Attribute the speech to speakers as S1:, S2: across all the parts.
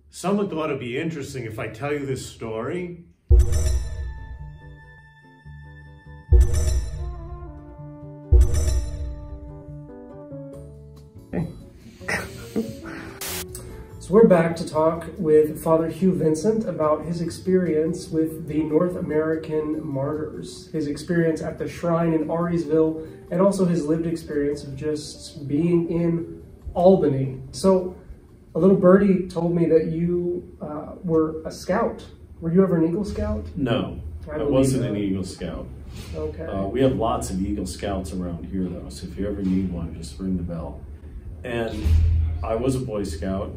S1: Someone thought it'd be interesting if I tell you this story.
S2: So we're back to talk with Father Hugh Vincent about his experience with the North American Martyrs, his experience at the shrine in Auriesville, and also his lived experience of just being in Albany. So a little birdie told me that you were a scout. Were you ever an Eagle Scout?
S3: No, I wasn't an Eagle Scout.
S2: Okay.
S3: We have lots of Eagle Scouts around here though, so if you ever need one, just ring the bell. And I was a Boy Scout,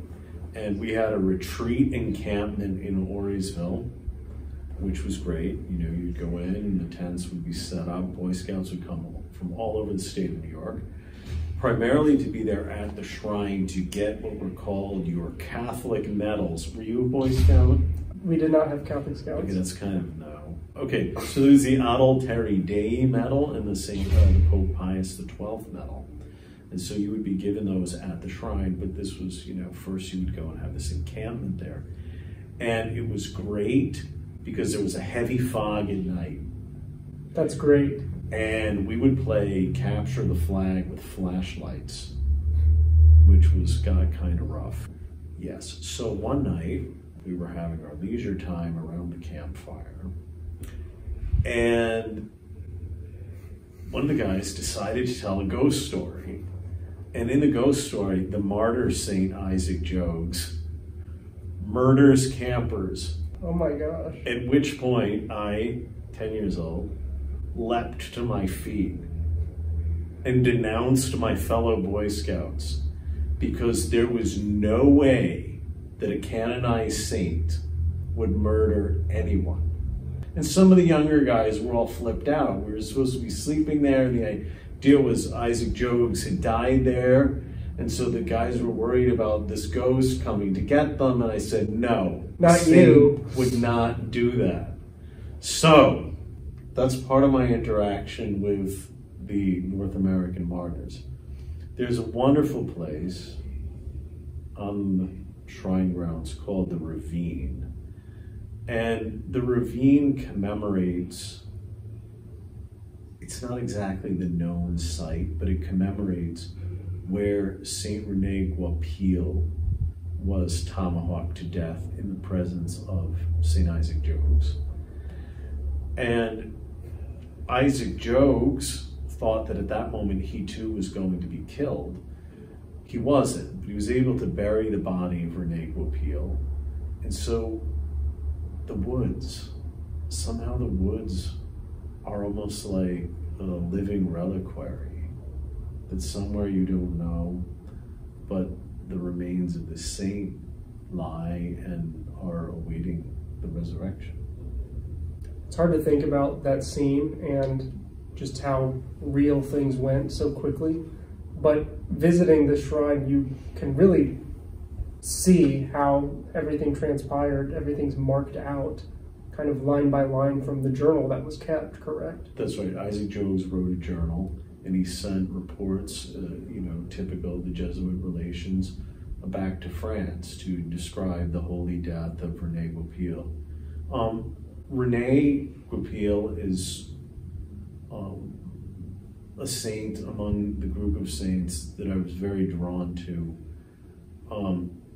S3: and we had a retreat encampment in Auriesville, which was great. You know, you'd go in and the tents would be set up. Boy Scouts would come from all over the state of New York, primarily to be there at the shrine to get what were called your Catholic medals. Were you a Boy Scout?
S2: We did not have Catholic Scouts.
S3: Okay, that's kind of no. Okay, so there's the Adulteri Dei medal and the Pope Pius XII medal. And so you would be given those at the shrine, but this was, you know, first you would go and have this encampment there. And it was great because there was a heavy fog at night.
S2: That's great.
S3: And we would play capture the flag with flashlights, which got kind of rough. Yes, so one night we were having our leisure time around the campfire, and one of the guys decided to tell a ghost story. And in the ghost story, the martyr Saint Isaac Jogues murders campers.
S2: Oh my gosh.
S3: At which point I, 10 years old, leapt to my feet and denounced my fellow Boy Scouts because there was no way that a canonized saint would murder anyone. And some of the younger guys were all flipped out. We were supposed to be sleeping there, and the idea was Isaac Jogues had died there, and so the guys were worried about this ghost coming to get them, and I said, no,
S2: not you
S3: would not do that. So that's part of my interaction with the North American Martyrs. There's a wonderful place on the shrine grounds called the Ravine. And the ravine commemorates, it's not exactly the known site, but it commemorates where Saint Rene Guapil was tomahawked to death in the presence of Saint Isaac Jogues. And Isaac Jogues thought that at that moment he too was going to be killed. He wasn't, but he was able to bury the body of Rene Guapil. And so the woods, somehow the woods are almost like a living reliquary, that somewhere you don't know, but the remains of the saint lie and are awaiting the resurrection.
S2: It's hard to think about that scene and just how real things went so quickly, but visiting the shrine, you can really see how everything transpired. Everything's marked out, kind of line by line from the journal that was kept, correct?
S3: That's right. Isaac Jogues wrote a journal, and he sent reports, you know, typical of the Jesuit relations, back to France to describe the holy death of Rene Guapil. Rene Guapil is a saint among the group of saints that I was very drawn to.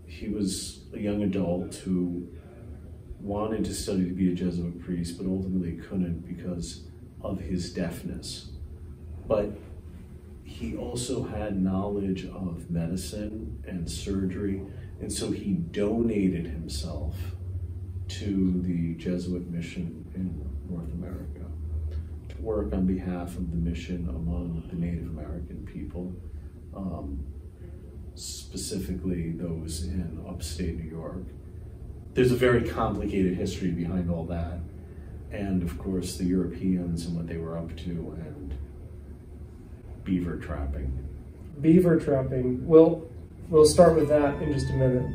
S3: He was a young adult who wanted to study to be a Jesuit priest, but ultimately couldn't because of his deafness. But he also had knowledge of medicine and surgery, and so he donated himself to the Jesuit mission in North America to work on behalf of the mission among the Native American people. Specifically those in upstate New York. There's a very complicated history behind all that, and of course the Europeans and what they were up to, and beaver trapping.
S2: Beaver trapping. We'll start with that in just a minute.